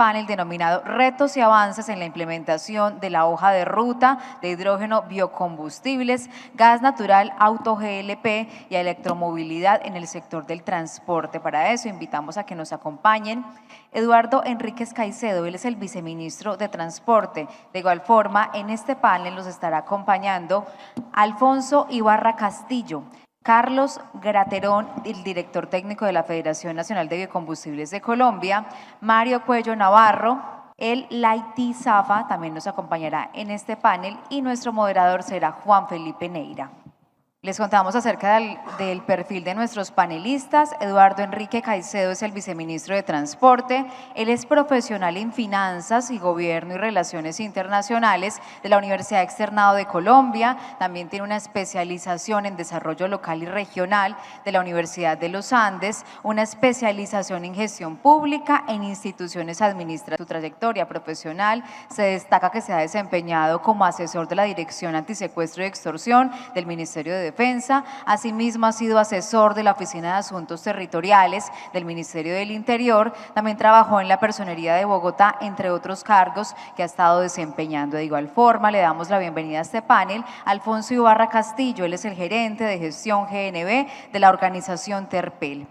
panel denominado Retos y avances en la implementación de la hoja de ruta de hidrógeno, biocombustibles, gas natural, auto GLP y electromovilidad en el sector del transporte. Para eso invitamos a que nos acompañen Eduardo Enríquez Caicedo, él es el viceministro de Transporte. De igual forma, en este panel nos estará acompañando Alfonso Ibarra Castillo, Carlos Graterón, el director técnico de la Federación Nacional de Biocombustibles de Colombia, Mario Cuello Navarro, el Laiti Zafa también nos acompañará en este panel y nuestro moderador será Juan Felipe Neira. Les contamos acerca del perfil de nuestros panelistas. Eduardo Enrique Caicedo es el viceministro de Transporte. Él es profesional en Finanzas y Gobierno y Relaciones Internacionales de la Universidad Externado de Colombia. También tiene una especialización en Desarrollo Local y Regional de la Universidad de los Andes, una especialización en Gestión Pública en Instituciones Administrativas. Su trayectoria profesional se destaca que se ha desempeñado como asesor de la Dirección Antisecuestro y Extorsión del Ministerio de Defensa. Asimismo, ha sido asesor de la Oficina de Asuntos Territoriales del Ministerio del Interior. También trabajó en la Personería de Bogotá, entre otros cargos que ha estado desempeñando. De igual forma, le damos la bienvenida a este panel a Alfonso Ibarra Castillo. Él es el gerente de gestión GNB de la organización Terpel.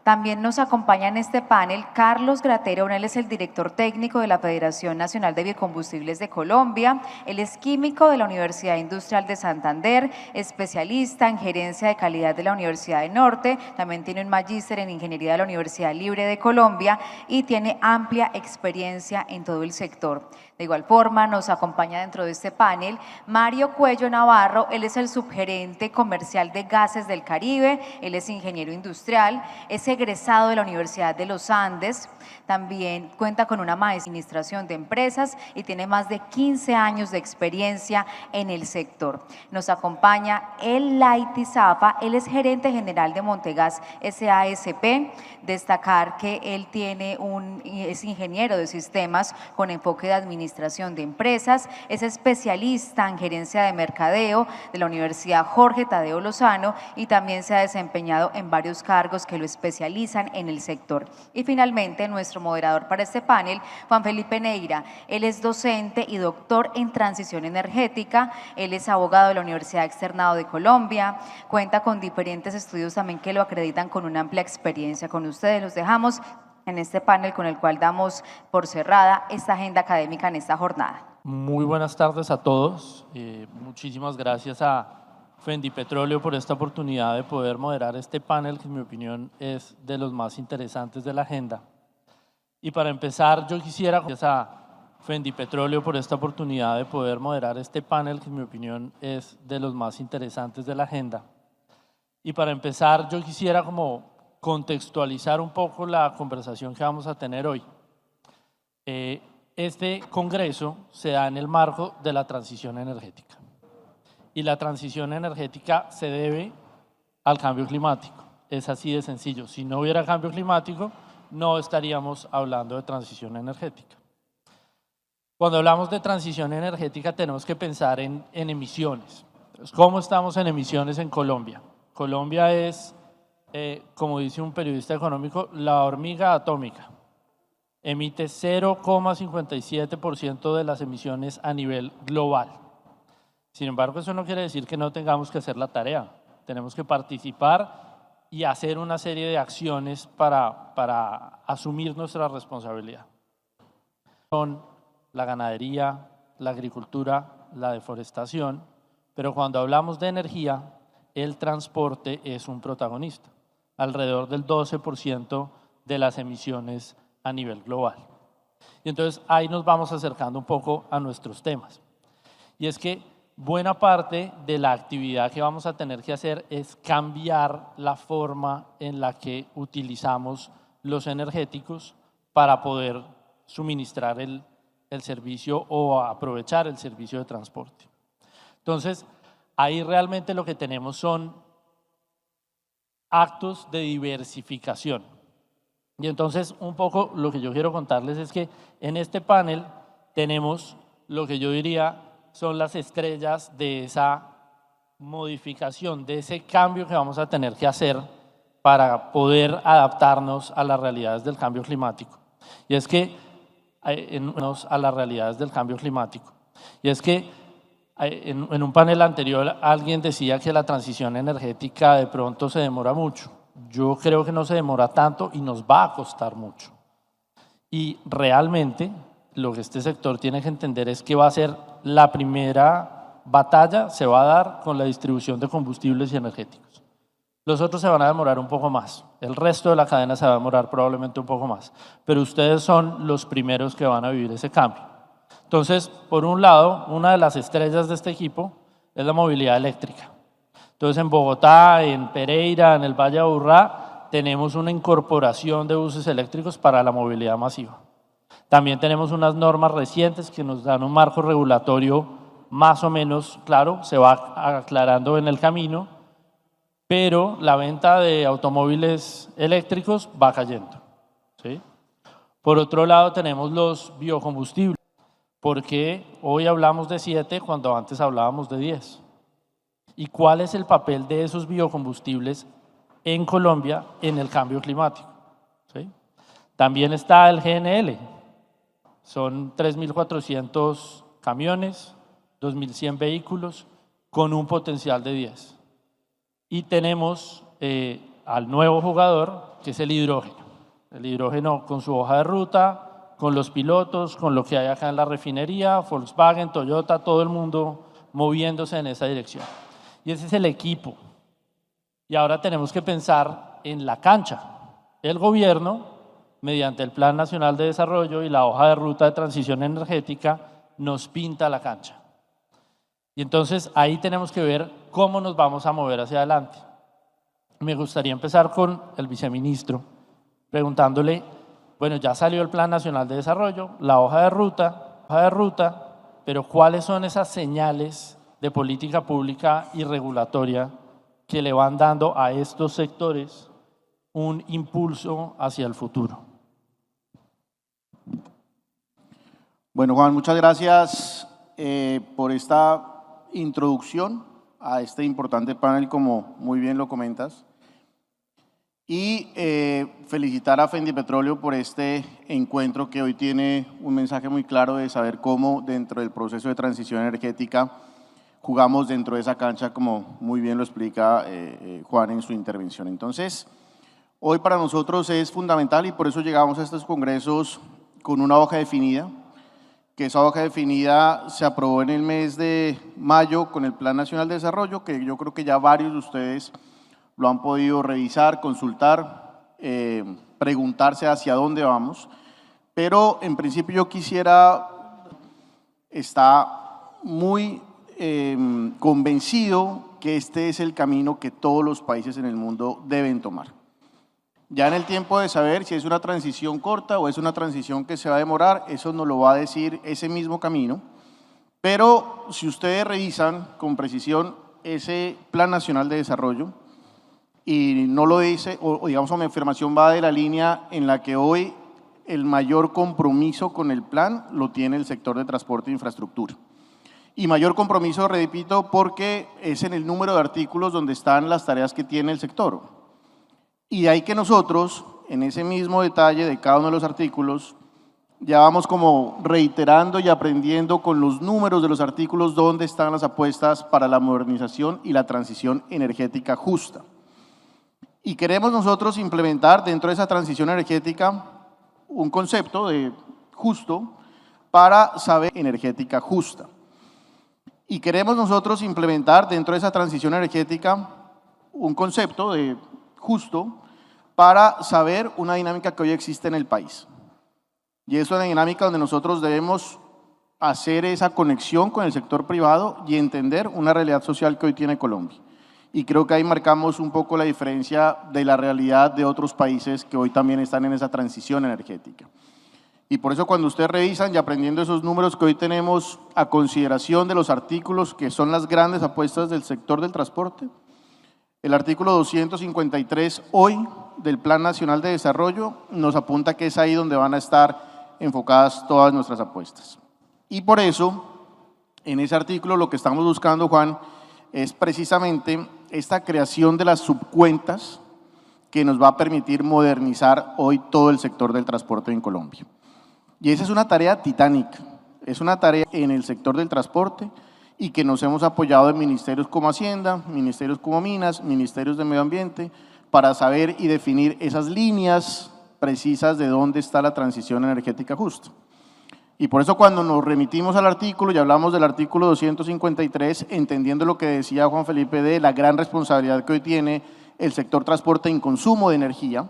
También nos acompaña en este panel Carlos Graterón, él es el director técnico de la Federación Nacional de Biocombustibles de Colombia. Él es químico de la Universidad Industrial de Santander, especialista en gerencia de calidad de la Universidad del Norte, también tiene un magíster en ingeniería de la Universidad Libre de Colombia y tiene amplia experiencia en todo el sector. De igual forma, nos acompaña dentro de este panel Mario Cuello Navarro, él es el subgerente comercial de Gases del Caribe, él es ingeniero industrial, es egresado de la Universidad de los Andes, también cuenta con una maestría en administración de empresas y tiene más de 15 años de experiencia en el sector. Nos acompaña el Laiti Zafa, él es gerente general de Montegas SASP, destacar que él es ingeniero de sistemas con enfoque de administración de empresas, es especialista en gerencia de mercadeo de la Universidad Jorge Tadeo Lozano y también se ha desempeñado en varios cargos que lo especializan en el sector. Y finalmente, nuestro moderador para este panel, Juan Felipe Neira, él es docente y doctor en transición energética, él es abogado de la Universidad Externado de Colombia, cuenta con diferentes estudios también que lo acreditan con una amplia experiencia. Con ustedes los dejamos en este panel con el cual damos por cerrada esta agenda académica en esta jornada. Muy buenas tardes a todos, muchísimas gracias a Fendipetróleo por esta oportunidad de poder moderar este panel que en mi opinión es de los más interesantes de la agenda. Y para empezar yo quisiera, gracias a Fendipetróleo por esta oportunidad de poder moderar este panel que en mi opinión es de los más interesantes de la agenda. Y para empezar yo quisiera como contextualizar un poco la conversación que vamos a tener hoy. Este congreso se da en el marco de la transición energética. Y la transición energética se debe al cambio climático. Es así de sencillo. Si no hubiera cambio climático, no estaríamos hablando de transición energética. Cuando hablamos de transición energética tenemos que pensar en emisiones. Entonces, ¿cómo estamos en emisiones en Colombia? Colombia es, como dice un periodista económico, la hormiga atómica. Emite 0,57% de las emisiones a nivel global. Sin embargo, eso no quiere decir que no tengamos que hacer la tarea. Tenemos que participar y hacer una serie de acciones para asumir nuestra responsabilidad. Son la ganadería, la agricultura, la deforestación, pero cuando hablamos de energía, el transporte es un protagonista, alrededor del 12% de las emisiones a nivel global. Y entonces ahí nos vamos acercando un poco a nuestros temas. Y es que buena parte de la actividad que vamos a tener que hacer es cambiar la forma en la que utilizamos los energéticos para poder suministrar el servicio o aprovechar el servicio de transporte. Entonces, ahí realmente lo que tenemos son actos de diversificación. Y entonces un poco lo que yo quiero contarles es que en este panel tenemos lo que yo diría son las estrellas de esa modificación, de ese cambio que vamos a tener que hacer para poder adaptarnos a las realidades del cambio climático. Y es que a las realidades del cambio climático. Y es que en un panel anterior alguien decía que la transición energética de pronto se demora mucho. Yo creo que no se demora tanto y nos va a costar mucho. Y realmente lo que este sector tiene que entender es que va a ser la primera batalla, se va a dar con la distribución de combustibles y energéticos. Los otros se van a demorar un poco más, el resto de la cadena se va a demorar probablemente un poco más, pero ustedes son los primeros que van a vivir ese cambio. Entonces, por un lado, una de las estrellas de este equipo es la movilidad eléctrica. Entonces, en Bogotá, en Pereira, en el Valle de Aburrá, tenemos una incorporación de buses eléctricos para la movilidad masiva. También tenemos unas normas recientes que nos dan un marco regulatorio más o menos claro, se va aclarando en el camino, pero la venta de automóviles eléctricos va cayendo, ¿sí? Por otro lado, tenemos los biocombustibles, porque hoy hablamos de 7 cuando antes hablábamos de 10. ¿Y cuál es el papel de esos biocombustibles en Colombia en el cambio climático? ¿Sí? También está el GNL, son 3.400 camiones, 2.100 vehículos con un potencial de 10. Y tenemos al nuevo jugador, que es el hidrógeno. El hidrógeno con su hoja de ruta, con los pilotos, con lo que hay acá en la refinería, Volkswagen, Toyota, todo el mundo moviéndose en esa dirección. Y ese es el equipo. Y ahora tenemos que pensar en la cancha. El gobierno, mediante el Plan Nacional de Desarrollo y la hoja de ruta de transición energética, nos pinta la cancha. Y entonces ahí tenemos que ver cómo nos vamos a mover hacia adelante. Me gustaría empezar con el viceministro, preguntándole, bueno, ya salió el Plan Nacional de Desarrollo, la hoja de ruta, pero ¿cuáles son esas señales de política pública y regulatoria que le van dando a estos sectores un impulso hacia el futuro? Bueno, Juan, muchas gracias por esta introducción a este importante panel, como muy bien lo comentas. Y felicitar a Fendipetróleo por este encuentro que hoy tiene un mensaje muy claro de saber cómo dentro del proceso de transición energética jugamos dentro de esa cancha, como muy bien lo explica Juan en su intervención. Entonces, hoy para nosotros es fundamental y por eso llegamos a estos congresos con una hoja definida, que esa hoja definida se aprobó en el mes de mayo con el Plan Nacional de Desarrollo, que yo creo que ya varios de ustedes lo han podido revisar, consultar, preguntarse hacia dónde vamos, pero en principio yo quisiera, está muy convencido que este es el camino que todos los países en el mundo deben tomar. Ya en el tiempo de saber si es una transición corta o es una transición que se va a demorar, eso nos lo va a decir ese mismo camino, pero si ustedes revisan con precisión ese Plan Nacional de Desarrollo, y no lo dice, o digamos mi afirmación va de la línea en la que hoy el mayor compromiso con el plan lo tiene el sector de transporte e infraestructura. Y mayor compromiso, repito, porque es en el número de artículos donde están las tareas que tiene el sector. Y de ahí que nosotros, en ese mismo detalle de cada uno de los artículos, ya vamos como reiterando y aprendiendo con los números de los artículos dónde están las apuestas para la modernización y la transición energética justa. Y queremos nosotros implementar dentro de esa transición energética un concepto de justo para saber energética justa. Y queremos nosotros implementar dentro de esa transición energética un concepto de justo para saber una dinámica que hoy existe en el país. Y es una dinámica donde nosotros debemos hacer esa conexión con el sector privado y entender una realidad social que hoy tiene Colombia. Y creo que ahí marcamos un poco la diferencia de la realidad de otros países que hoy también están en esa transición energética. Y por eso cuando ustedes revisan y aprendiendo esos números que hoy tenemos a consideración de los artículos que son las grandes apuestas del sector del transporte, el artículo 253 hoy del Plan Nacional de Desarrollo nos apunta que es ahí donde van a estar enfocadas todas nuestras apuestas. Y por eso, en ese artículo lo que estamos buscando, Juan, es precisamente esta creación de las subcuentas que nos va a permitir modernizar hoy todo el sector del transporte en Colombia. Y esa es una tarea titánica, es una tarea en el sector del transporte y que nos hemos apoyado en ministerios como Hacienda, ministerios como Minas, ministerios de Medio Ambiente, para saber y definir esas líneas precisas de dónde está la transición energética justa. Y por eso cuando nos remitimos al artículo y hablamos del artículo 253, entendiendo lo que decía Juan Felipe de la gran responsabilidad que hoy tiene el sector transporte en consumo de energía,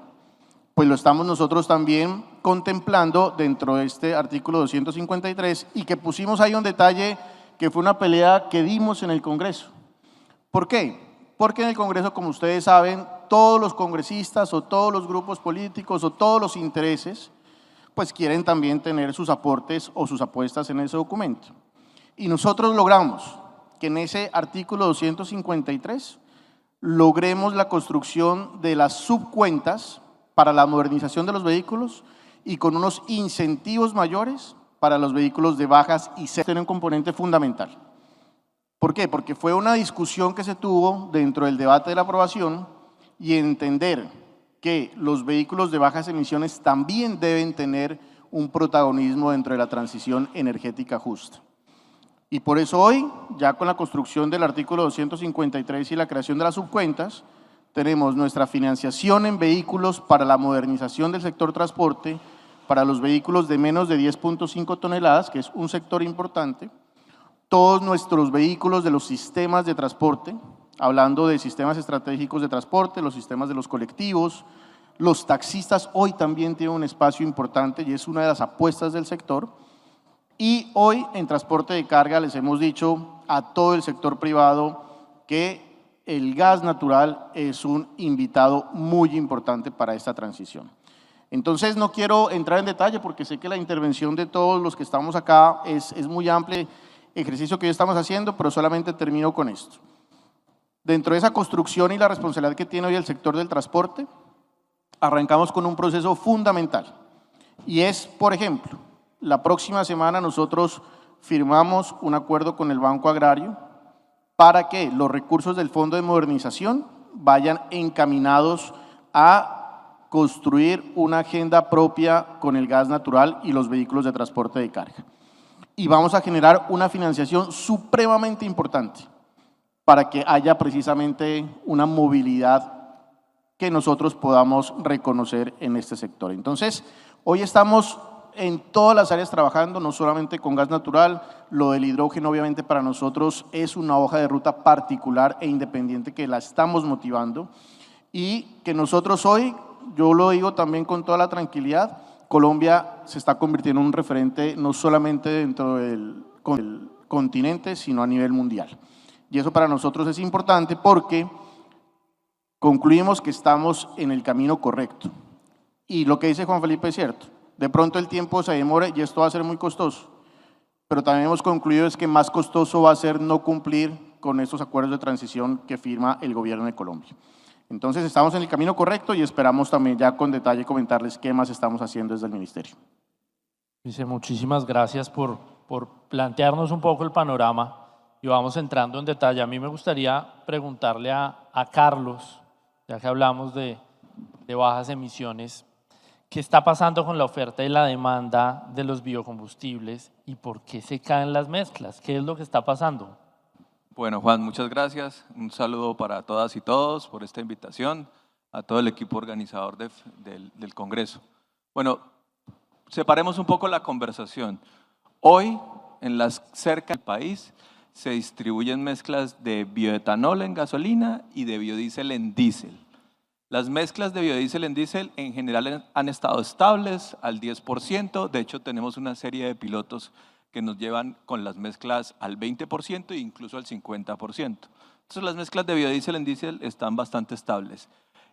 pues lo estamos nosotros también contemplando dentro de este artículo 253 y que pusimos ahí un detalle que fue una pelea que dimos en el Congreso. ¿Por qué? Porque en el Congreso, como ustedes saben, todos los congresistas o todos los grupos políticos o todos los intereses pues quieren también tener sus aportes o sus apuestas en ese documento. Y nosotros logramos que en ese artículo 253 logremos la construcción de las subcuentas para la modernización de los vehículos y con unos incentivos mayores para los vehículos de bajas y tiene un componente fundamental. ¿Por qué? Porque fue una discusión que se tuvo dentro del debate de la aprobación y entender que los vehículos de bajas emisiones también deben tener un protagonismo dentro de la transición energética justa. Y por eso hoy, ya con la construcción del artículo 253 y la creación de las subcuentas, tenemos nuestra financiación en vehículos para la modernización del sector transporte, para los vehículos de menos de 10.5 toneladas, que es un sector importante, todos nuestros vehículos de los sistemas de transporte, hablando de sistemas estratégicos de transporte, los sistemas de los colectivos, los taxistas hoy también tienen un espacio importante y es una de las apuestas del sector. Y hoy en transporte de carga les hemos dicho a todo el sector privado que el gas natural es un invitado muy importante para esta transición. Entonces no quiero entrar en detalle porque sé que la intervención de todos los que estamos acá es muy amplio ejercicio que hoy estamos haciendo, pero solamente termino con esto. Dentro de esa construcción y la responsabilidad que tiene hoy el sector del transporte, arrancamos con un proceso fundamental y es, por ejemplo, la próxima semana nosotros firmamos un acuerdo con el Banco Agrario para que los recursos del Fondo de Modernización vayan encaminados a construir una agenda propia con el gas natural y los vehículos de transporte de carga. Y vamos a generar una financiación supremamente importante para que haya precisamente una movilidad que nosotros podamos reconocer en este sector. Entonces, hoy estamos en todas las áreas trabajando, no solamente con gas natural, lo del hidrógeno obviamente para nosotros es una hoja de ruta particular e independiente que la estamos motivando y que nosotros hoy, yo lo digo también con toda la tranquilidad, Colombia se está convirtiendo en un referente no solamente dentro del continente, sino a nivel mundial. Y eso para nosotros es importante porque concluimos que estamos en el camino correcto. Y lo que dice Juan Felipe es cierto. De pronto el tiempo se demore y esto va a ser muy costoso. Pero también hemos concluido es que más costoso va a ser no cumplir con estos acuerdos de transición que firma el gobierno de Colombia. Entonces estamos en el camino correcto y esperamos también ya con detalle comentarles qué más estamos haciendo desde el ministerio. Dice, muchísimas gracias por plantearnos un poco el panorama y vamos entrando en detalle. A mí me gustaría preguntarle a Carlos, ya que hablamos de bajas emisiones, ¿qué está pasando con la oferta y la demanda de los biocombustibles y por qué se caen las mezclas? ¿Qué es lo que está pasando? Bueno, Juan, muchas gracias. Un saludo para todas y todos por esta invitación, a todo el equipo organizador del Congreso. Bueno, separemos un poco la conversación. Hoy, en las cerca del país, se distribuyen mezclas de bioetanol en gasolina y de biodiesel en diésel. Las mezclas de biodiesel en diésel en general han estado estables al 10%, de hecho tenemos una serie de pilotos que nos llevan con las mezclas al 20% e incluso al 50%. Entonces las mezclas de biodiesel en diésel están bastante estables.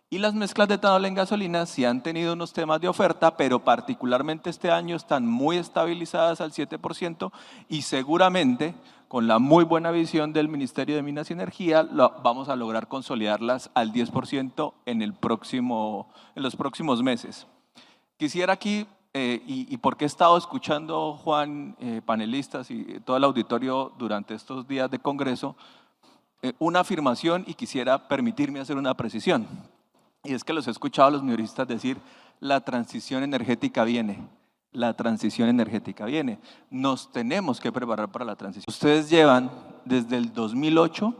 Y las mezclas de etanol en gasolina sí han tenido unos temas de oferta, pero particularmente este año están muy estabilizadas al 7% y seguramente con la muy buena visión del Ministerio de Minas y Energía vamos a lograr consolidarlas al 10% en los próximos meses. Quisiera aquí, y porque he estado escuchando, Juan, panelistas y todo el auditorio durante estos días de Congreso, una afirmación y quisiera permitirme hacer una precisión. Y es que los he escuchado a los minoristas decir, la transición energética viene. la transición energética viene. Nos tenemos que preparar para la transición. Ustedes llevan desde el 2008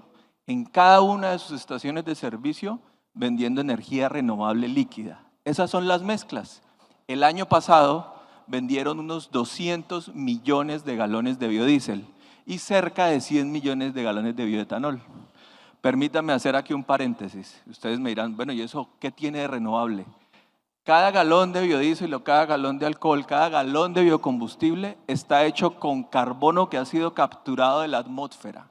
en cada una de sus estaciones de servicio vendiendo energía renovable líquida. Esas son las mezclas. El año pasado vendieron unos 200 millones de galones de biodiesel y cerca de 100 millones de galones de bioetanol. Permítanme hacer aquí un paréntesis. Ustedes me dirán, bueno, ¿y eso qué tiene de renovable? Cada galón de biodiesel o cada galón de alcohol, cada galón de biocombustible está hecho con carbono que ha sido capturado de la atmósfera.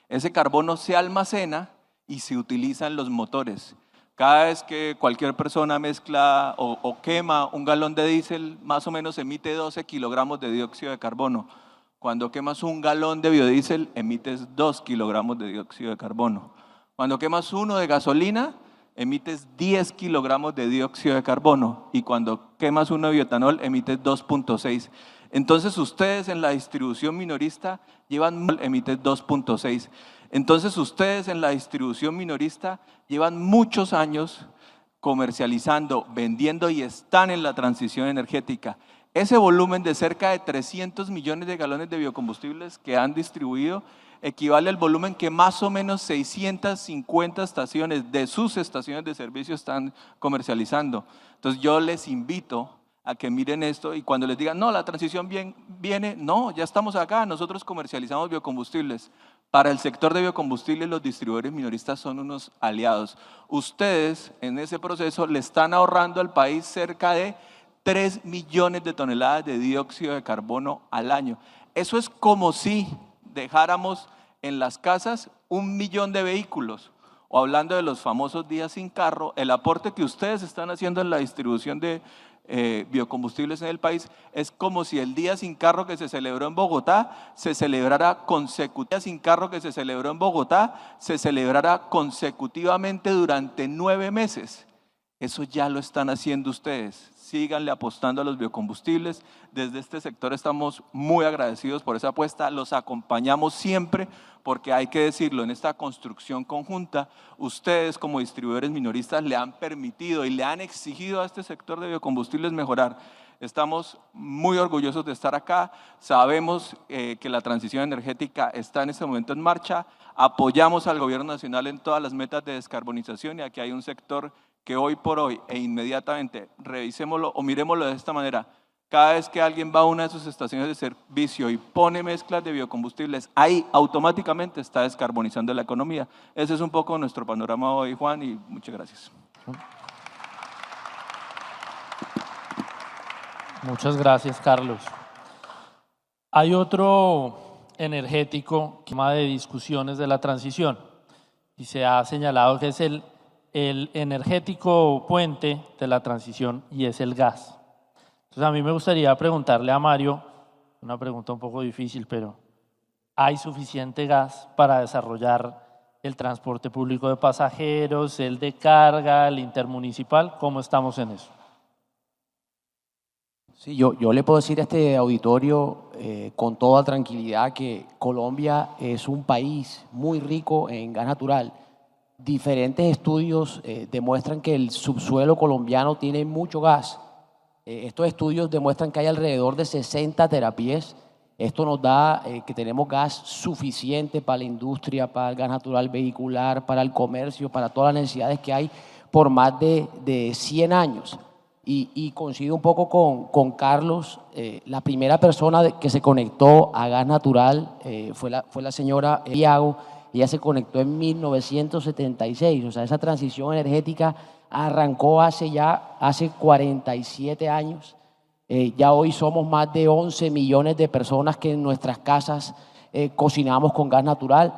Ese carbono se almacena y se utiliza en los motores. Cada vez que cualquier persona mezcla o quema un galón de diésel, más o menos emite 12 kilogramos de dióxido de carbono. Cuando quemas un galón de biodiesel, emites 2 kilogramos de dióxido de carbono. Cuando quemas uno de gasolina, emites 10 kilogramos de dióxido de carbono. Y cuando quemas uno de bioetanol, emites 2.6. Entonces ustedes en la distribución minorista emites 2.6. Entonces ustedes en la distribución minorista llevan muchos años comercializando, vendiendo y están en la transición energética. Ese volumen de cerca de 300 millones de galones de biocombustibles que han distribuido equivale al volumen que más o menos 650 estaciones de sus estaciones de servicio están comercializando. Entonces yo les invito a que miren esto y cuando les digan, no, la transición viene, no, ya estamos acá, nosotros comercializamos biocombustibles. Para el sector de biocombustibles los distribuidores minoristas son unos aliados. Ustedes en ese proceso le están ahorrando al país cerca de 3 millones de toneladas de dióxido de carbono al año. Eso es como si dejáramos en las casas 1 millón de vehículos. O hablando de los famosos días sin carro, el aporte que ustedes están haciendo en la distribución de biocombustibles en el país es como si el día sin carro que se celebró en Bogotá se celebrara consecutivamente durante 9 meses. Eso ya lo están haciendo ustedes. Síganle apostando a los biocombustibles. Desde este sector estamos muy agradecidos por esa apuesta. Los acompañamos siempre porque hay que decirlo, en esta construcción conjunta, ustedes como distribuidores minoristas le han permitido y le han exigido a este sector de biocombustibles mejorar. Estamos muy orgullosos de estar acá. Sabemos que la transición energética está en este momento en marcha. Apoyamos al gobierno nacional en todas las metas de descarbonización y aquí hay un sector que hoy por hoy e inmediatamente revisémoslo o miremoslo de esta manera. Cada vez que alguien va a una de sus estaciones de servicio y pone mezclas de biocombustibles, ahí automáticamente está descarbonizando la economía. Ese es un poco nuestro panorama hoy, Juan, y muchas gracias. Muchas gracias, Carlos. Hay otro energético tema de discusiones de la transición y se ha señalado que es el energético puente de la transición y es el gas. Entonces a mí me gustaría preguntarle a Mario, una pregunta un poco difícil, pero ¿hay suficiente gas para desarrollar el transporte público de pasajeros, el de carga, el intermunicipal? ¿Cómo estamos en eso? Sí, yo le puedo decir a este auditorio con toda tranquilidad que Colombia es un país muy rico en gas natural. Diferentes estudios demuestran que el subsuelo colombiano tiene mucho gas. Estos estudios demuestran que hay alrededor de 60 terapiés. Esto nos da que tenemos gas suficiente para la industria, para el gas natural vehicular, para el comercio, para todas las necesidades que hay por más de 100 años. Y coincido un poco con Carlos, la primera persona que se conectó a gas natural fue la señora Iago. Ella se conectó en 1976, o sea, esa transición energética arrancó hace 47 años. Ya hoy somos más de 11 millones de personas que en nuestras casas cocinamos con gas natural.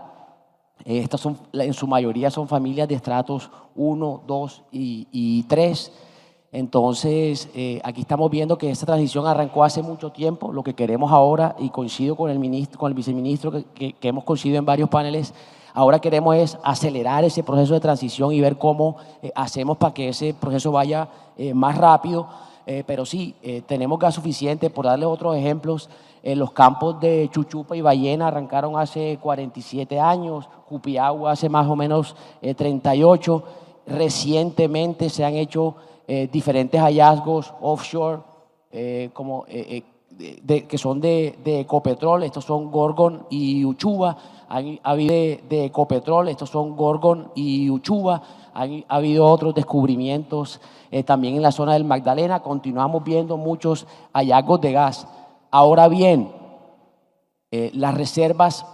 Estas son, en su mayoría son familias de estratos 1, 2 y 3. Entonces, aquí estamos viendo que esta transición arrancó hace mucho tiempo. Lo que queremos ahora, y coincido con el ministro, con el viceministro, que hemos coincidido en varios paneles, ahora queremos es acelerar ese proceso de transición y ver cómo hacemos para que ese proceso vaya más rápido. Pero sí, tenemos gas suficiente. Por darles otros ejemplos, los campos de Chuchupa y Ballena arrancaron hace 47 años, Cupiagua hace más o menos 38. Recientemente se han hecho diferentes hallazgos offshore que son de Ecopetrol, estos son Gorgon y Uchuva. Ha habido de Ecopetrol, estos son Gorgon y Uchuva. Ha habido otros descubrimientos también en la zona del Magdalena. Continuamos viendo muchos hallazgos de gas. Ahora bien, las reservas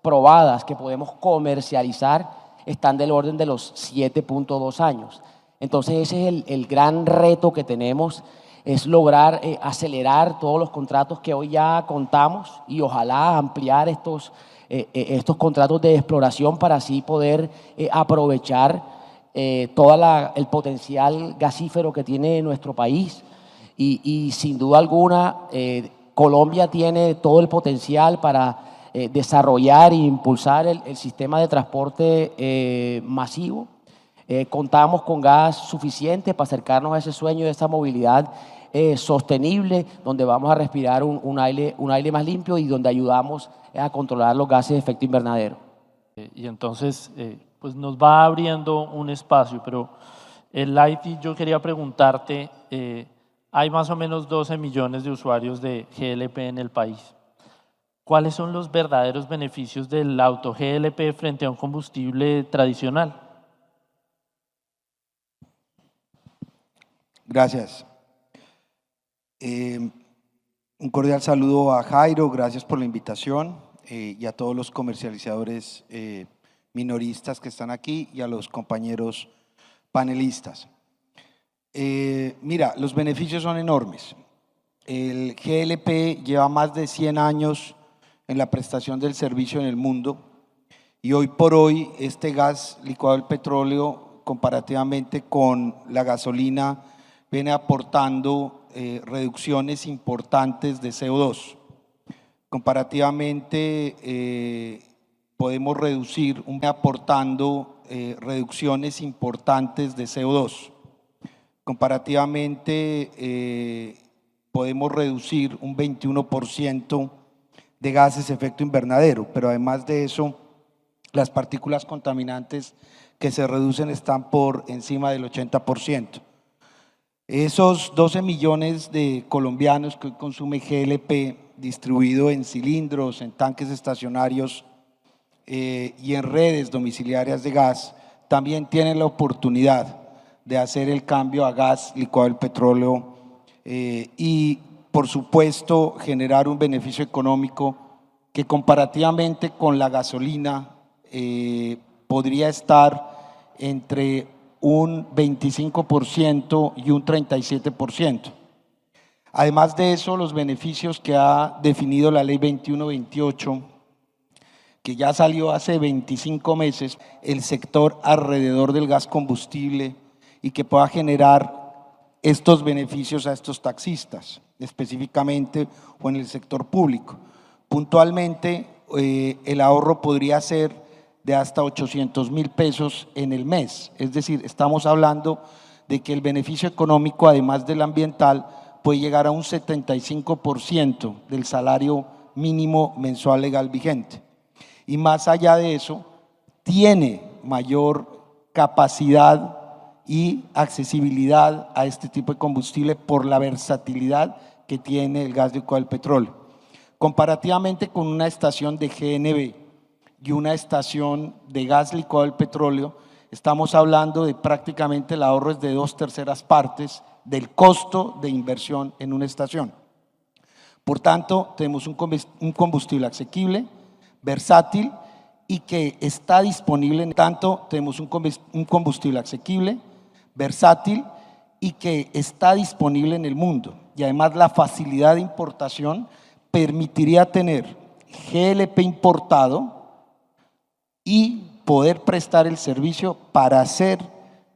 probadas que podemos comercializar están del orden de los 7.2 años. Entonces ese es el gran reto que tenemos, es lograr acelerar todos los contratos que hoy ya contamos y ojalá ampliar estos contratos de exploración para así poder aprovechar todo el potencial gasífero que tiene nuestro país. Y sin duda alguna, Colombia tiene todo el potencial para desarrollar e impulsar el sistema de transporte masivo. Contamos con gas suficiente para acercarnos a ese sueño de esa movilidad sostenible, donde vamos a respirar un aire más limpio y donde ayudamos a controlar los gases de efecto invernadero. Y entonces, pues nos va abriendo un espacio, pero el Lighty, yo quería preguntarte, hay más o menos 12 millones de usuarios de GLP en el país. ¿Cuáles son los verdaderos beneficios del auto GLP frente a un combustible tradicional? Gracias. Un cordial saludo a Jairo, gracias por la invitación y a todos los comercializadores minoristas que están aquí y a los compañeros panelistas. Mira, los beneficios son enormes. El GLP lleva más de 100 años en la prestación del servicio en el mundo y hoy por hoy este gas licuado del petróleo, comparativamente con la gasolina, viene aportando reducciones importantes de CO2. Comparativamente podemos reducir aportando reducciones importantes de CO2. Comparativamente podemos reducir un 21% de gases de efecto invernadero, pero además de eso, las partículas contaminantes que se reducen están por encima del 80%. Esos 12 millones de colombianos que hoy consumen GLP distribuido en cilindros, en tanques estacionarios y en redes domiciliarias de gas, también tienen la oportunidad de hacer el cambio a gas licuado del petróleo y, por supuesto, generar un beneficio económico que comparativamente con la gasolina podría estar entre un 25% y un 37%. Además de eso, los beneficios que ha definido la Ley 2128, que ya salió hace 25 meses, el sector alrededor del gas combustible y que pueda generar estos beneficios a estos taxistas, específicamente o en el sector público. Puntualmente, el ahorro podría ser de hasta 800.000 pesos en el mes. Es decir, estamos hablando de que el beneficio económico, además del ambiental, puede llegar a un 75% del salario mínimo mensual legal vigente. Y más allá de eso, tiene mayor capacidad y accesibilidad a este tipo de combustible por la versatilidad que tiene el gas licuado del petróleo. Comparativamente con una estación de GNB y una estación de gas licuado del petróleo, estamos hablando de prácticamente el ahorro es de 2/3 partes del costo de inversión en una estación. Por tanto, tenemos un combustible asequible, versátil y que está disponible. Tenemos un combustible asequible, versátil y que está disponible en el mundo. Y además la facilidad de importación permitiría tener GLP importado y poder prestar el servicio para hacer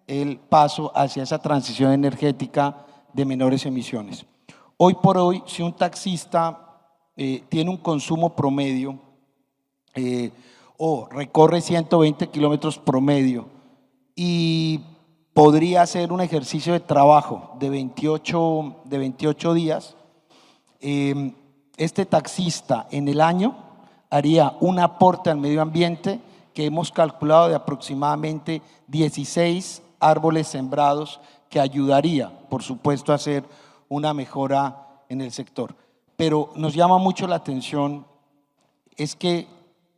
el paso hacia esa transición energética de menores emisiones. Hoy por hoy, si un taxista tiene un consumo promedio o recorre 120 kilómetros promedio y podría hacer un ejercicio de trabajo de 28 días, este taxista en el año haría un aporte al medio ambiente que hemos calculado de aproximadamente 16 árboles sembrados, que ayudaría, por supuesto, a hacer una mejora en el sector. Pero nos llama mucho la atención es que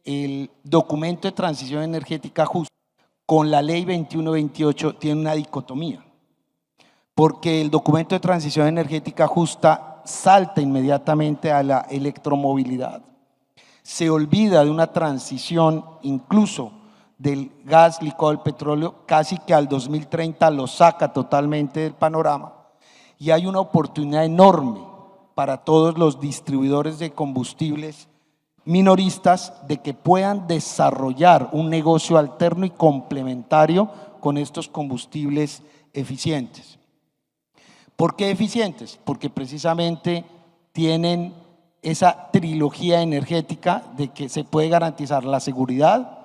el documento de transición energética justa con la ley 2128 tiene una dicotomía, porque el documento de transición energética justa salta inmediatamente a la electromovilidad. Se olvida de una transición incluso del gas licuado del petróleo, casi que al 2030 lo saca totalmente del panorama, y hay una oportunidad enorme para todos los distribuidores de combustibles minoristas de que puedan desarrollar un negocio alterno y complementario con estos combustibles eficientes. ¿Por qué eficientes? Porque precisamente tienen esa trilogía energética de que se puede garantizar la seguridad,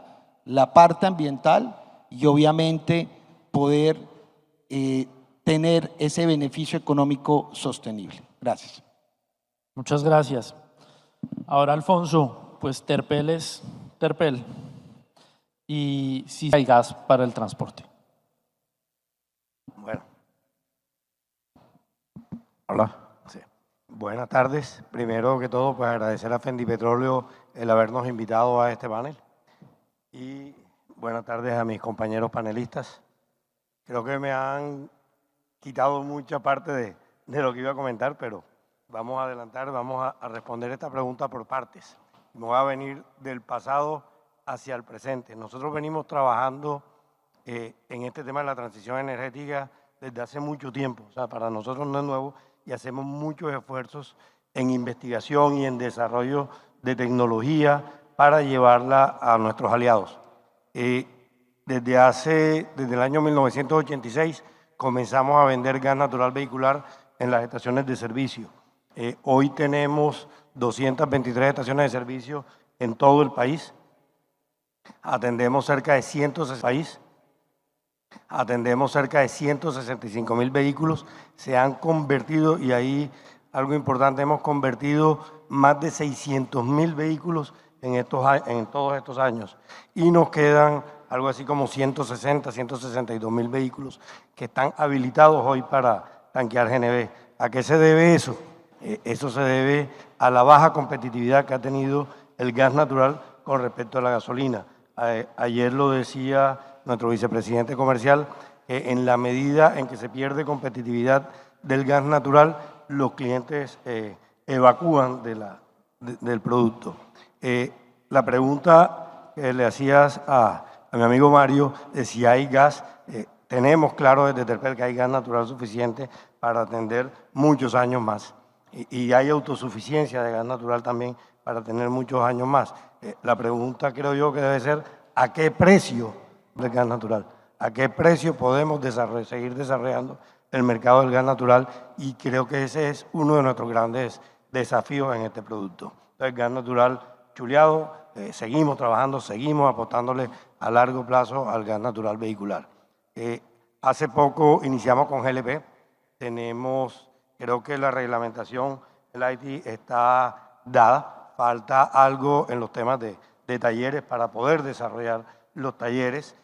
la parte ambiental y obviamente poder tener ese beneficio económico sostenible. Gracias. Muchas gracias. Ahora, Alfonso, pues Terpel es Terpel y sí hay gas para el transporte. Bueno. Hola. Sí. Buenas tardes. Primero que todo, pues agradecer a Fendipetróleo el habernos invitado a este panel. Y buenas tardes a mis compañeros panelistas. Creo que me han quitado mucha parte de lo que iba a comentar, pero vamos a adelantar, vamos a responder esta pregunta por partes. Me voy a venir del pasado hacia el presente. Nosotros venimos trabajando en este tema de la transición energética desde hace mucho tiempo. O sea, para nosotros no es nuevo y hacemos muchos esfuerzos en investigación y en desarrollo de tecnología para llevarla a nuestros aliados. Desde el año 1986 comenzamos a vender gas natural vehicular en las estaciones de servicio. Hoy tenemos 223 estaciones de servicio en todo el país. Atendemos cerca de 165.000 vehículos. Se han convertido, y ahí algo importante, hemos convertido más de 600.000 vehículos en todos estos años. Y nos quedan algo así como 162.000 vehículos que están habilitados hoy para tanquear GNV. ¿A qué se debe eso? Eso se debe a la baja competitividad que ha tenido el gas natural con respecto a la gasolina. Ayer lo decía nuestro vicepresidente comercial, que en la medida en que se pierde competitividad del gas natural, los clientes evacúan del producto. La pregunta que le hacías a mi amigo Mario de si hay gas, tenemos claro desde Terpel que hay gas natural suficiente para atender muchos años más. Y hay autosuficiencia de gas natural también para tener muchos años más. La pregunta creo yo que debe ser ¿a qué precio del gas natural? ¿A qué precio podemos seguir desarrollando el mercado del gas natural? Y creo que ese es uno de nuestros grandes desafíos en este producto. El gas natural chuleado, seguimos trabajando, seguimos apostándole a largo plazo al gas natural vehicular. Hace poco iniciamos con GLP, creo que la reglamentación, el IT está dada, falta algo en los temas de talleres para poder desarrollar los talleres,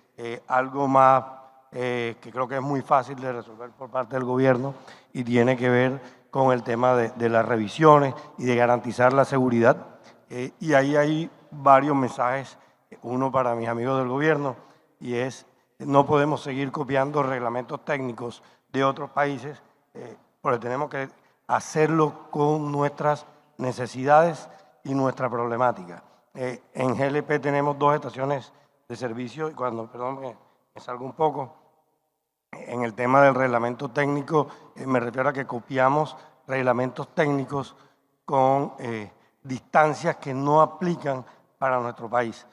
algo más que creo que es muy fácil de resolver por parte del gobierno y tiene que ver con el tema de las revisiones y de garantizar la seguridad. Y ahí hay varios mensajes, uno para mis amigos del gobierno, y es no podemos seguir copiando reglamentos técnicos de otros países, porque tenemos que hacerlo con nuestras necesidades y nuestra problemática. En GLP tenemos 2 estaciones de servicio, y perdón, me salgo un poco, en el tema del reglamento técnico, me refiero a que copiamos reglamentos técnicos con distancias que no aplican para nuestro país.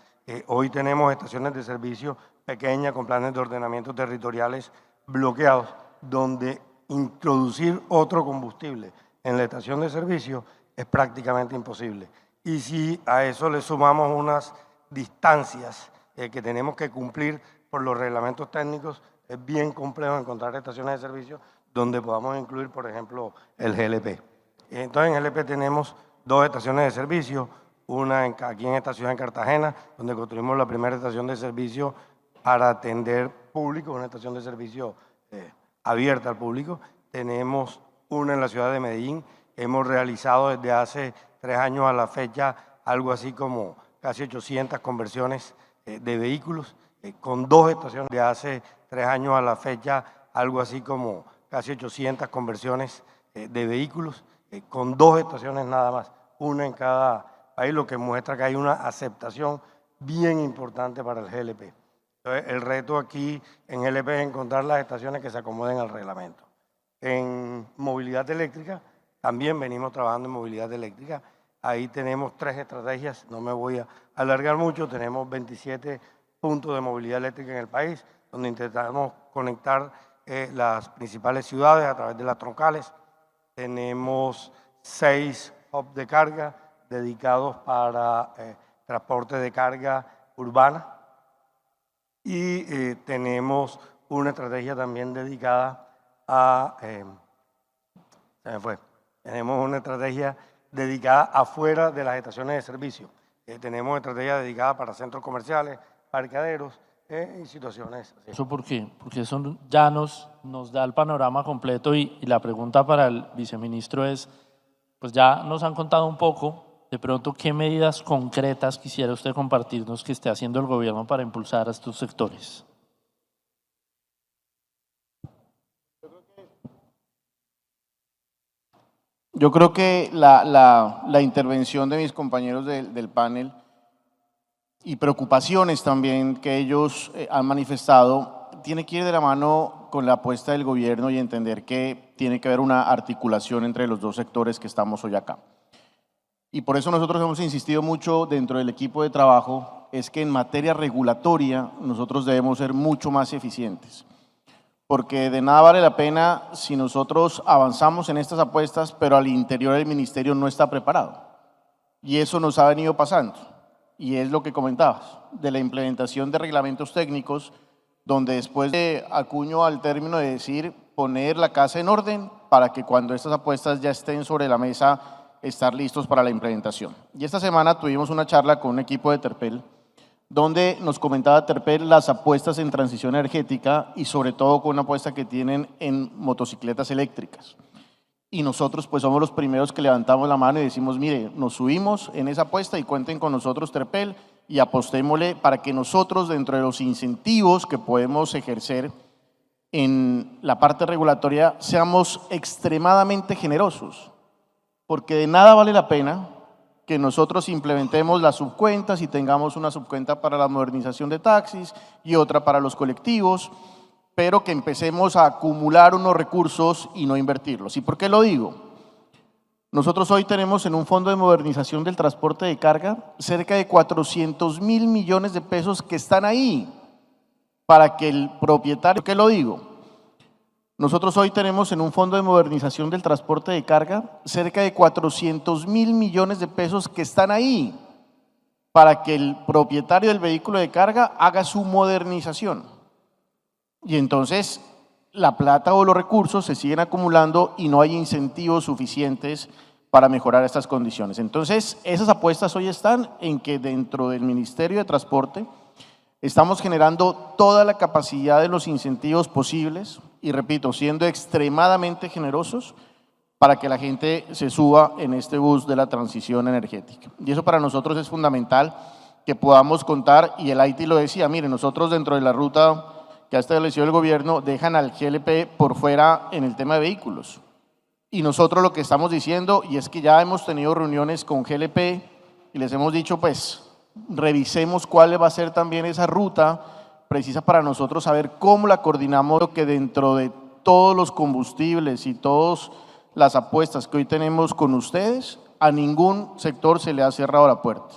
Hoy tenemos estaciones de servicio pequeñas con planes de ordenamiento territoriales bloqueados, donde introducir otro combustible en la estación de servicio es prácticamente imposible. Y si a eso le sumamos unas distancias que tenemos que cumplir por los reglamentos técnicos, es bien complejo encontrar estaciones de servicio donde podamos incluir, por ejemplo, el GLP. Entonces, en GLP tenemos 2 estaciones de servicio, una aquí en esta ciudad, en Cartagena, donde construimos la primera estación de servicio para atender público, una estación de servicio abierta al público. Tenemos una en la ciudad de Medellín. Hemos realizado desde hace 3 años a la fecha algo así como casi 800 conversiones de vehículos, con 2 estaciones. De hace 3 años a la fecha algo así como casi 800 conversiones de vehículos, con 2 estaciones nada más, una en cada país, lo que muestra que hay una aceptación bien importante para el GLP. Entonces, el reto aquí en GLP es encontrar las estaciones que se acomoden al reglamento. En movilidad eléctrica, también venimos trabajando en movilidad eléctrica. Ahí tenemos 3 estrategias, no me voy a alargar mucho, tenemos 27 puntos de movilidad eléctrica en el país, donde intentamos conectar las principales ciudades a través de las troncales. Tenemos 6 hubs de carga dedicados para transporte de carga urbana y tenemos una estrategia también dedicada a... Tenemos una estrategia dedicada afuera de las estaciones de servicio. Tenemos estrategia dedicada para centros comerciales, parqueaderos y situaciones así. ¿Eso por qué? Porque eso ya nos da el panorama completo y la pregunta para el viceministro es, pues ya nos han contado un poco, de pronto, ¿qué medidas concretas quisiera usted compartirnos que esté haciendo el gobierno para impulsar a estos sectores? Yo creo que la intervención de mis compañeros del panel y preocupaciones también que ellos han manifestado tiene que ir de la mano con la apuesta del gobierno y entender que tiene que haber una articulación entre los 2 sectores que estamos hoy acá. Y por eso nosotros hemos insistido mucho dentro del equipo de trabajo, es que en materia regulatoria nosotros debemos ser mucho más eficientes. Porque de nada vale la pena si nosotros avanzamos en estas apuestas, pero al interior del ministerio no está preparado. Y eso nos ha venido pasando. Y es lo que comentabas, de la implementación de reglamentos técnicos, donde después de acuño al término de decir poner la casa en orden para que cuando estas apuestas ya estén sobre la mesa, estar listos para la implementación. Y esta semana tuvimos una charla con un equipo de Terpel, donde nos comentaba Terpel las apuestas en transición energética y sobre todo con una apuesta que tienen en motocicletas eléctricas. Y nosotros pues somos los primeros que levantamos la mano y decimos, mire, nos subimos en esa apuesta y cuenten con nosotros Terpel y apostémosle para que nosotros dentro de los incentivos que podemos ejercer en la parte regulatoria seamos extremadamente generosos, porque de nada vale la pena que nosotros implementemos las subcuentas y tengamos una subcuenta para la modernización de taxis y otra para los colectivos, pero que empecemos a acumular unos recursos y no invertirlos. ¿Y por qué lo digo? Nosotros hoy tenemos en un fondo de modernización del transporte de carga cerca de 400.000 millones de pesos que están ahí para que el propietario, ¿por qué lo digo? Nosotros hoy tenemos en un fondo de modernización del transporte de carga cerca de 400.000 millones de pesos que están ahí para que el propietario del vehículo de carga haga su modernización. Y entonces la plata o los recursos se siguen acumulando y no hay incentivos suficientes para mejorar estas condiciones. Entonces esas apuestas hoy están en que dentro del Ministerio de Transporte estamos generando toda la capacidad de los incentivos posibles y repito, siendo extremadamente generosos para que la gente se suba en este bus de la transición energética. Y eso para nosotros es fundamental que podamos contar, y el IT lo decía, mire, nosotros dentro de la ruta que ha establecido el gobierno dejan al GLP por fuera en el tema de vehículos. Y nosotros lo que estamos diciendo, y es que ya hemos tenido reuniones con GLP y les hemos dicho, pues, revisemos cuál va a ser también esa ruta precisa para nosotros saber cómo la coordinamos, que dentro de todos los combustibles y todas las apuestas que hoy tenemos con ustedes, a ningún sector se le ha cerrado la puerta.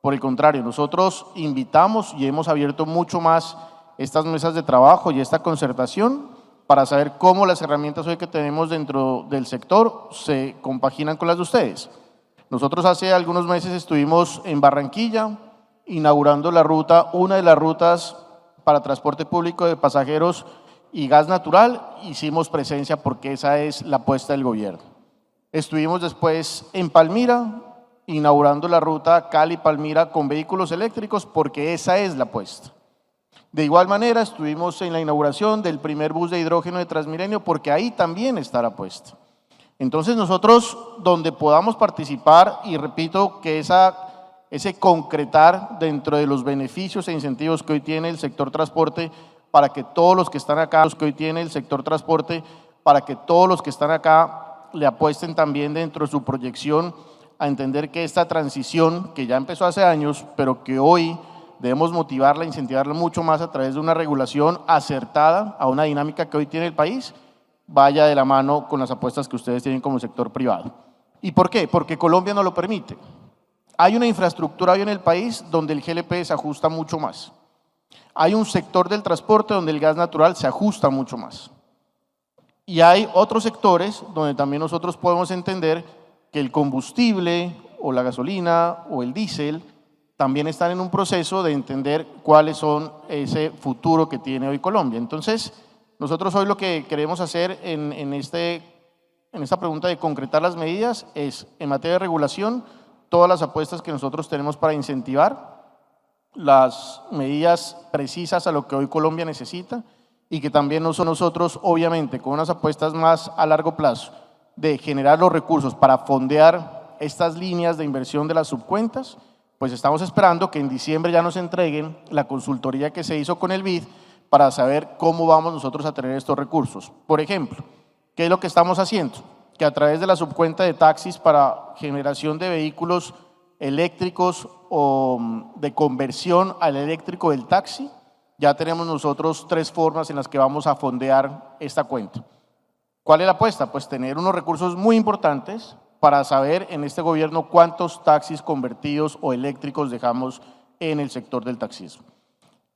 Por el contrario, nosotros invitamos y hemos abierto mucho más estas mesas de trabajo y esta concertación para saber cómo las herramientas hoy que tenemos dentro del sector se compaginan con las de ustedes. Nosotros hace algunos meses estuvimos en Barranquilla inaugurando la ruta, una de las rutas para transporte público de pasajeros y gas natural. Hicimos presencia porque esa es la apuesta del gobierno. Estuvimos después en Palmira inaugurando la ruta Cali-Palmira con vehículos eléctricos porque esa es la apuesta. De igual manera estuvimos en la inauguración del primer bus de hidrógeno de Transmilenio porque ahí también está la apuesta. Entonces nosotros donde podamos participar, y repito que ese concretar dentro de los beneficios e incentivos que hoy tiene el sector transporte para que todos los que están acá, le apuesten también dentro de su proyección a entender que esta transición que ya empezó hace años, pero que hoy debemos motivarla, incentivarla mucho más a través de una regulación acertada a una dinámica que hoy tiene el país, vaya de la mano con las apuestas que ustedes tienen como sector privado. ¿Y por qué? Porque Colombia no lo permite. Hay una infraestructura hoy en el país donde el GLP se ajusta mucho más. Hay un sector del transporte donde el gas natural se ajusta mucho más. Y hay otros sectores donde también nosotros podemos entender que el combustible o la gasolina o el diésel también están en un proceso de entender cuáles son ese futuro que tiene hoy Colombia. Entonces, nosotros hoy lo que queremos hacer en esta pregunta de concretar las medidas es, en materia de regulación, todas las apuestas que nosotros tenemos para incentivar las medidas precisas a lo que hoy Colombia necesita y que también nosotros, obviamente, con unas apuestas más a largo plazo de generar los recursos para fondear estas líneas de inversión de las subcuentas, pues estamos esperando que en diciembre ya nos entreguen la consultoría que se hizo con el BID para saber cómo vamos nosotros a tener estos recursos. Por ejemplo, ¿qué es lo que estamos haciendo? Que a través de la subcuenta de taxis para generación de vehículos eléctricos o de conversión al eléctrico del taxi, ya tenemos nosotros 3 formas en las que vamos a fondear esta cuenta. ¿Cuál es la apuesta? Pues tener unos recursos muy importantes para saber en este gobierno cuántos taxis convertidos o eléctricos dejamos en el sector del taxismo.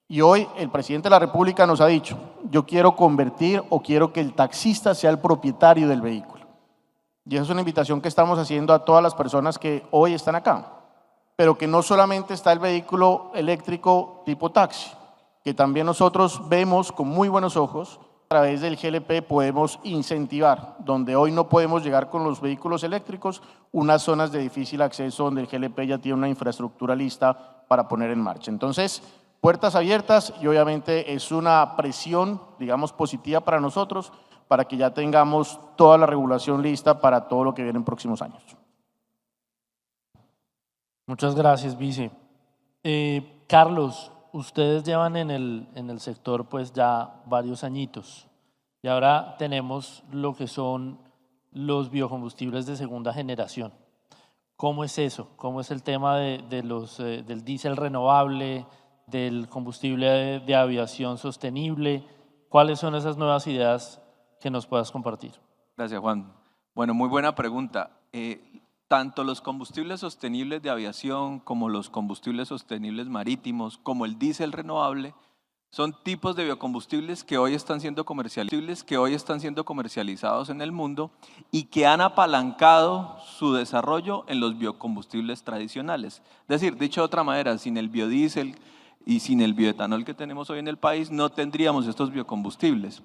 Y hoy el presidente de la República nos ha dicho, yo quiero convertir o quiero que el taxista sea el propietario del vehículo. Y esa es una invitación que estamos haciendo a todas las personas que hoy están acá, pero que no solamente está el vehículo eléctrico tipo taxi, que también nosotros vemos con muy buenos ojos, a través del GLP podemos incentivar, donde hoy no podemos llegar con los vehículos eléctricos, unas zonas de difícil acceso donde el GLP ya tiene una infraestructura lista para poner en marcha. Entonces, puertas abiertas y obviamente es una presión, digamos, positiva para nosotros, para que ya tengamos toda la regulación lista para todo lo que viene en próximos años. Muchas gracias, vice. Carlos, ustedes llevan en el sector pues ya varios añitos y ahora tenemos lo que son los biocombustibles de segunda generación. ¿Cómo es eso? ¿Cómo es el tema del diésel renovable, del combustible de aviación sostenible? ¿Cuáles son esas nuevas ideas que nos puedas compartir? Gracias, Juan. Bueno, muy buena pregunta. Tanto los combustibles sostenibles de aviación como los combustibles sostenibles marítimos, como el diésel renovable, son tipos de biocombustibles que hoy están siendo comercializados en el mundo y que han apalancado su desarrollo en los biocombustibles tradicionales. Es decir, dicho de otra manera, sin el biodiesel y sin el bioetanol que tenemos hoy en el país, no tendríamos estos biocombustibles.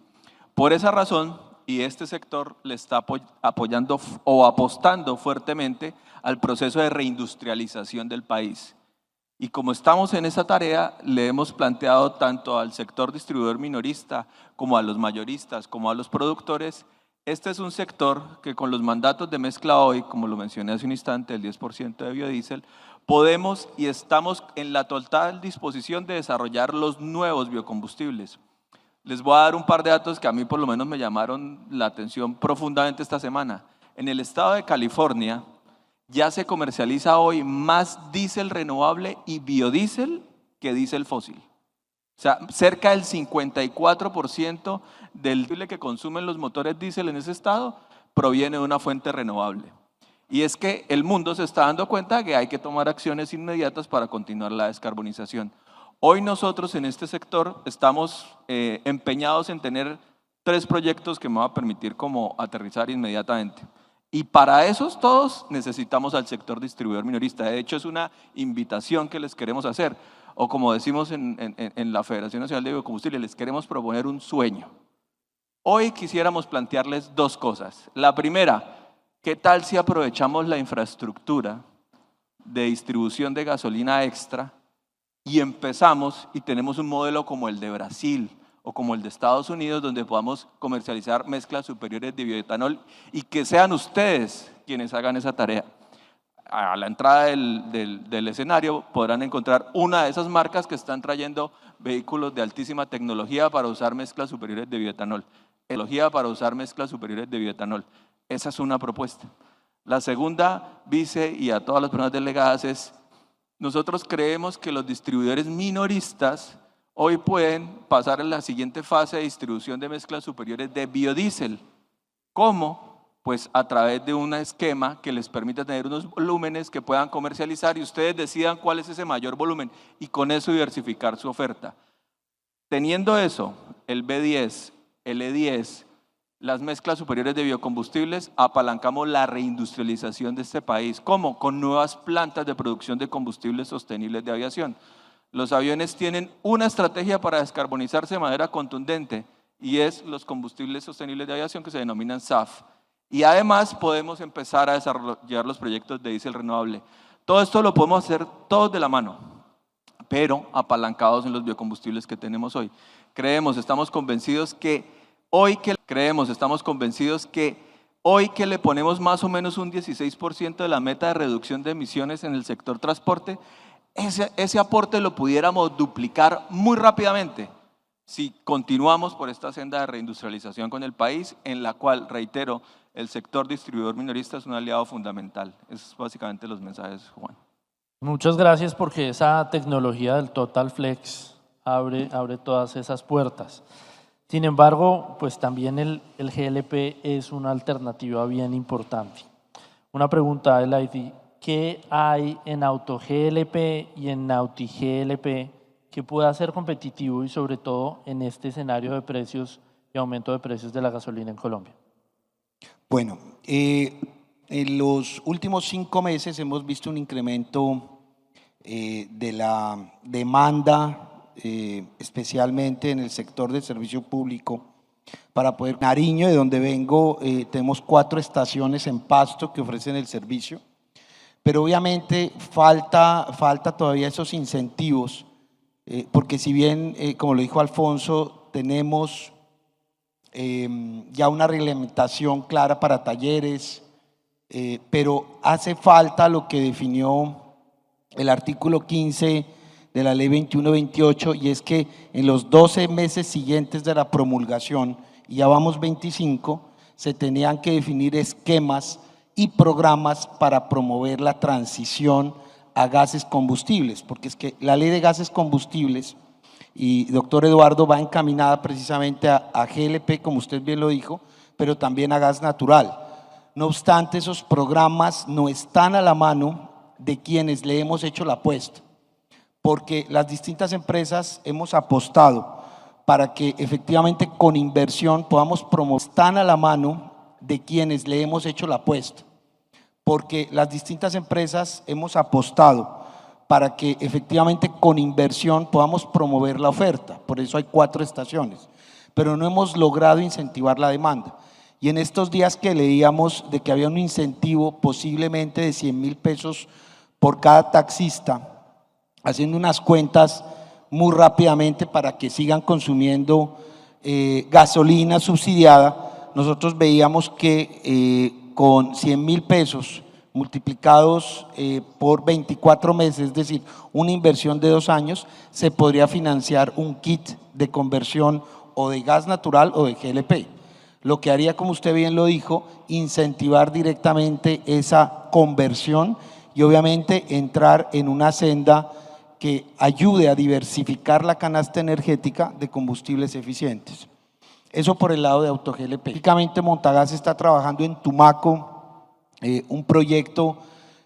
Por esa razón, y este sector le está apoyando o apostando fuertemente al proceso de reindustrialización del país. Y como estamos en esa tarea, le hemos planteado tanto al sector distribuidor minorista, como a los mayoristas, como a los productores. Este es un sector que con los mandatos de mezcla hoy, como lo mencioné hace un instante, el 10% de biodiesel, podemos y estamos en la total disposición de desarrollar los nuevos biocombustibles. Les voy a dar un par de datos que a mí por lo menos me llamaron la atención profundamente esta semana. En el estado de California ya se comercializa hoy más diésel renovable y biodiesel que diésel fósil. O sea, cerca del 54% del diésel que consumen los motores diésel en ese estado proviene de una fuente renovable. Y es que el mundo se está dando cuenta que hay que tomar acciones inmediatas para continuar la descarbonización. Hoy nosotros en este sector estamos empeñados en tener 3 proyectos que me va a permitir como aterrizar inmediatamente. Y para esos todos necesitamos al sector distribuidor minorista. De hecho, es una invitación que les queremos hacer. O como decimos en la Federación Nacional de Biocombustibles, les queremos proponer un sueño. Hoy quisiéramos plantearles 2 cosas. La primera, ¿qué tal si aprovechamos la infraestructura de distribución de gasolina extra y empezamos y tenemos un modelo como el de Brasil o como el de Estados Unidos, donde podamos comercializar mezclas superiores de bioetanol y que sean ustedes quienes hagan esa tarea. A la entrada del escenario podrán encontrar una de esas marcas que están trayendo vehículos de altísima tecnología para usar mezclas superiores de bioetanol. Esa es una propuesta. La segunda, vice, y a todas las personas delegadas, es: nosotros creemos que los distribuidores minoristas hoy pueden pasar a la siguiente fase de distribución de mezclas superiores de biodiesel. ¿Cómo? Pues a través de un esquema que les permita tener unos volúmenes que puedan comercializar y ustedes decidan cuál es ese mayor volumen y con eso diversificar su oferta. Teniendo eso, el B10, el E10, las mezclas superiores de biocombustibles, apalancamos la reindustrialización de este país. ¿Cómo? Con nuevas plantas de producción de combustibles sostenibles de aviación. Los aviones tienen una estrategia para descarbonizarse de manera contundente y es los combustibles sostenibles de aviación que se denominan SAF. Y además podemos empezar a desarrollar los proyectos de diésel renovable. Todo esto lo podemos hacer todos de la mano, pero apalancados en los biocombustibles que tenemos hoy. Estamos convencidos que hoy que le ponemos más o menos un 16% de la meta de reducción de emisiones en el sector transporte, ese aporte lo pudiéramos duplicar muy rápidamente si continuamos por esta senda de reindustrialización con el país, en la cual, reitero, el sector distribuidor minorista es un aliado fundamental. Esos son básicamente los mensajes, Juan. Muchas gracias, porque esa tecnología del Total Flex abre todas esas puertas. Sin embargo, pues también el GLP es una alternativa bien importante. Una pregunta, Elaidi: ¿qué hay en AutoGLP y en NautiGLP que pueda ser competitivo y sobre todo en este escenario de precios y aumento de precios de la gasolina en Colombia? Bueno, en los últimos 5 meses hemos visto un incremento de la demanda, especialmente en el sector del servicio público, para poder… Nariño, de donde vengo, tenemos 4 estaciones en Pasto que ofrecen el servicio, pero obviamente falta todavía esos incentivos, porque si bien, como lo dijo Alfonso, tenemos ya una reglamentación clara para talleres, pero hace falta lo que definió el artículo 15 de la ley 2128, y es que en los 12 meses siguientes de la promulgación, y ya vamos 25, se tenían que definir esquemas y programas para promover la transición a gases combustibles, porque es que la ley de gases combustibles, y doctor Eduardo, va encaminada precisamente a GLP, como usted bien lo dijo, pero también a gas natural. No obstante, esos programas no están a la mano de quienes le hemos hecho la apuesta, porque las distintas empresas hemos apostado para que efectivamente con inversión podamos promover. Están a la mano de quienes le hemos hecho la apuesta, porque las distintas empresas hemos apostado para que efectivamente con inversión podamos promover la oferta. Por eso hay 4 estaciones, pero no hemos logrado incentivar la demanda. Y en estos días que leíamos de que había un incentivo posiblemente de 100.000 pesos por cada taxista, haciendo unas cuentas muy rápidamente para que sigan consumiendo gasolina subsidiada, nosotros veíamos que con 100.000 pesos multiplicados por 24 meses, es decir, una inversión de 2 años, se podría financiar un kit de conversión o de gas natural o de GLP. Lo que haría, como usted bien lo dijo, incentivar directamente esa conversión y obviamente entrar en una senda que ayude a diversificar la canasta energética de combustibles eficientes. Eso por el lado de AutoGLP. Específicamente Montagas está trabajando en Tumaco, un proyecto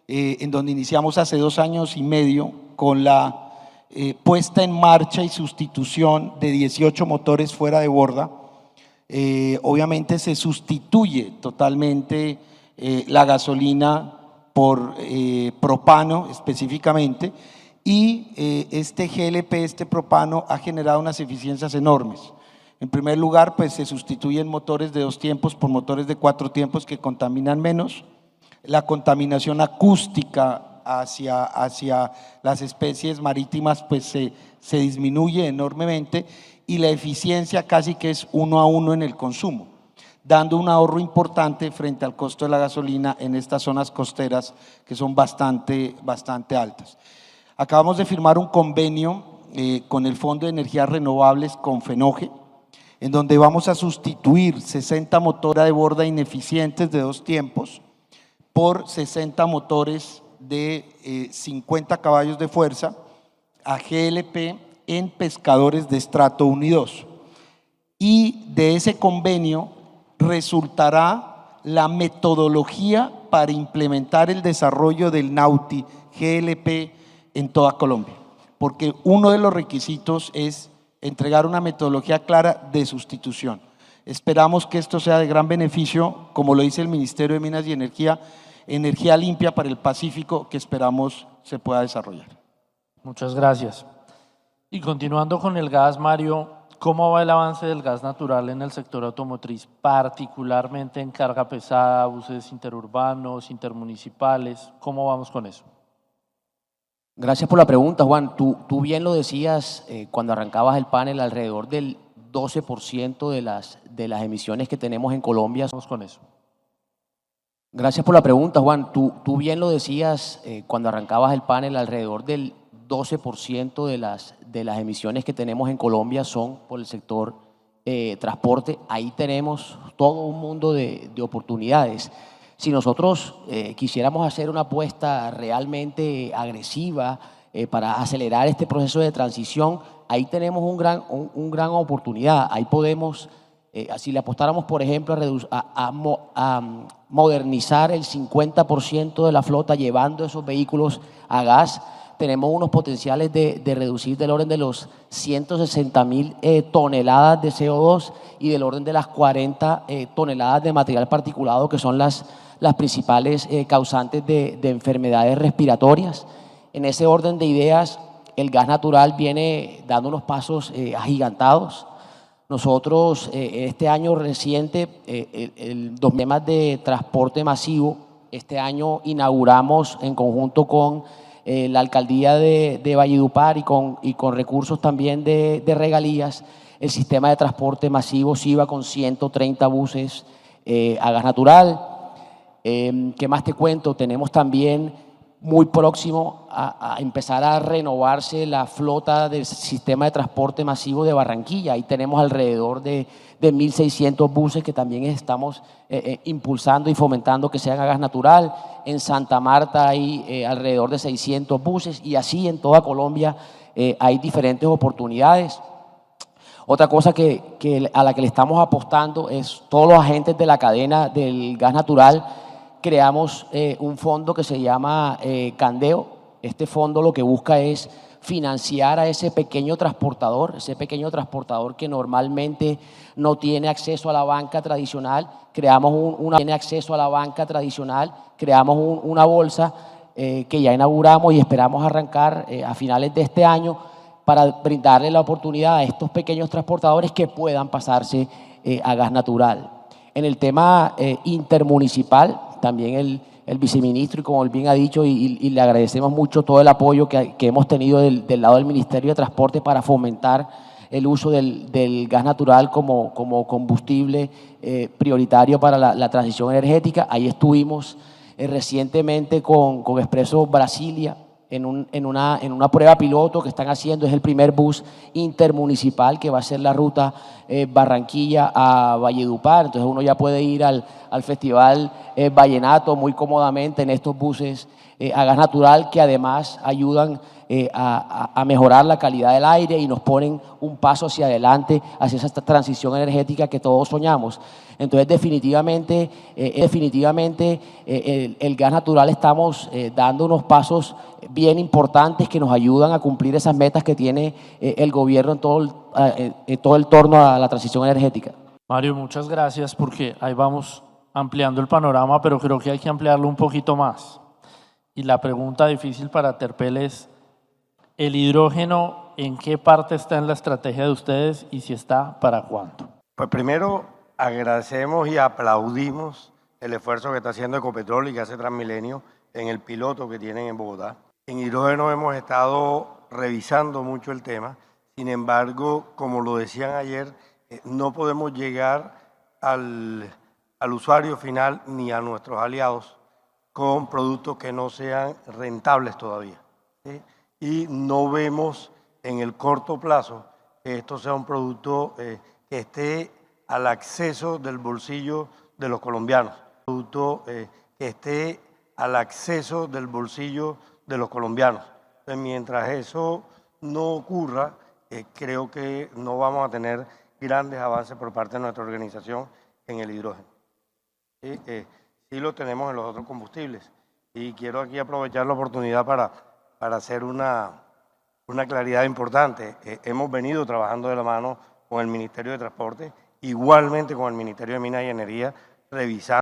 en donde iniciamos hace 2 años y medio con la puesta en marcha y sustitución de 18 motores fuera de borda. Obviamente se sustituye totalmente la gasolina por propano específicamente, y este GLP, este propano, ha generado unas eficiencias enormes. En primer lugar, pues se sustituyen motores de 2 tiempos por motores de 4 tiempos que contaminan menos. La contaminación acústica hacia las especies marítimas pues se disminuye enormemente y la eficiencia casi que es 1 a 1 en el consumo, dando un ahorro importante frente al costo de la gasolina en estas zonas costeras que son bastante altas. Acabamos de firmar un convenio con el Fondo de Energías Renovables con FENOGE, en donde vamos a sustituir 60 motores de borda ineficientes de 2 tiempos por 60 motores de 50 caballos de fuerza a GLP en pescadores de estrato 1 y 2. Y de ese convenio resultará la metodología para implementar el desarrollo del Nauti GLP en toda Colombia, porque uno de los requisitos es entregar una metodología clara de sustitución. Esperamos que esto sea de gran beneficio, como lo dice el Ministerio de Minas y Energía, energía limpia para el Pacífico que esperamos se pueda desarrollar. Muchas gracias. Y continuando con el gas, Mario, ¿cómo va el avance del gas natural en el sector automotriz, particularmente en carga pesada, buses interurbanos, intermunicipales? ¿Cómo vamos con eso? Gracias por la pregunta, Juan. Tú bien lo decías cuando arrancabas el panel, alrededor del 12% de las emisiones que tenemos en Colombia. Vamos con eso. Gracias por la pregunta, Juan. Tú bien lo decías cuando arrancabas el panel, alrededor del 12% de las emisiones que tenemos en Colombia son por el sector transporte. Ahí tenemos todo un mundo de oportunidades. Si nosotros quisiéramos hacer una apuesta realmente agresiva para acelerar este proceso de transición, ahí tenemos un gran oportunidad. Ahí podemos, si le apostáramos, por ejemplo, a modernizar el 50% de la flota llevando esos vehículos a gas, tenemos unos potenciales de reducir del orden de los 160.000 toneladas de CO2 y del orden de las 40 toneladas de material particulado, que son las principales causantes de enfermedades respiratorias. En ese orden de ideas, el gas natural viene dando unos pasos agigantados. Nosotros, este año reciente, los temas de transporte masivo, este año inauguramos en conjunto con la alcaldía de Valledupar y con recursos también de regalías, el sistema de transporte masivo SIVA con 130 buses a gas natural. ¿Qué más te cuento? Tenemos también muy próximo a empezar a renovarse la flota del sistema de transporte masivo de Barranquilla. Ahí tenemos alrededor de 1.600 buses que también estamos impulsando y fomentando que sean a gas natural. En Santa Marta hay alrededor de 600 buses y así en toda Colombia hay diferentes oportunidades. Otra cosa a la que le estamos apostando es todos los agentes de la cadena del gas natural. Creamos un fondo que se llama Candeo. Este fondo lo que busca es financiar a ese pequeño transportador que normalmente no tiene acceso a la banca tradicional. Creamos una bolsa que ya inauguramos y esperamos arrancar a finales de este año para brindarle la oportunidad a estos pequeños transportadores que puedan pasarse a gas natural. En el tema intermunicipal, también el viceministro, y como él bien ha dicho, y le agradecemos mucho todo el apoyo que hemos tenido del lado del Ministerio de Transporte para fomentar el uso del gas natural como combustible prioritario para la transición energética. Ahí estuvimos recientemente con Expreso Brasilia en una prueba piloto que están haciendo. Es el primer bus intermunicipal que va a ser la ruta Barranquilla a Valledupar. Entonces uno ya puede ir al Festival Vallenato muy cómodamente en estos buses a gas natural, que además ayudan a mejorar la calidad del aire y nos ponen un paso hacia adelante, hacia esa transición energética que todos soñamos. Entonces definitivamente el gas natural estamos dando unos pasos bien importantes que nos ayudan a cumplir esas metas que tiene el gobierno en todo el torno a la transición energética. Mario, muchas gracias, porque ahí vamos ampliando el panorama, pero creo que hay que ampliarlo un poquito más. Y la pregunta difícil para Terpel es: ¿el hidrógeno en qué parte está en la estrategia de ustedes y si está, para cuánto? Pues primero agradecemos y aplaudimos el esfuerzo que está haciendo Ecopetrol y que hace Transmilenio en el piloto que tienen en Bogotá. En hidrógeno hemos estado revisando mucho el tema, sin embargo, como lo decían ayer, no podemos llegar al usuario final ni a nuestros aliados con productos que no sean rentables todavía, ¿sí? Y no vemos en el corto plazo que esto sea un producto que esté al acceso del bolsillo de los colombianos, un producto que esté al acceso del bolsillo de los colombianos. Entonces, mientras eso no ocurra, creo que no vamos a tener grandes avances por parte de nuestra organización en el hidrógeno. ¿Sí? Sí lo tenemos en los otros combustibles. Y quiero aquí aprovechar la oportunidad para hacer una claridad importante. Hemos venido trabajando de la mano con el Ministerio de Transporte, igualmente con el Ministerio de Minas y Energía, revisando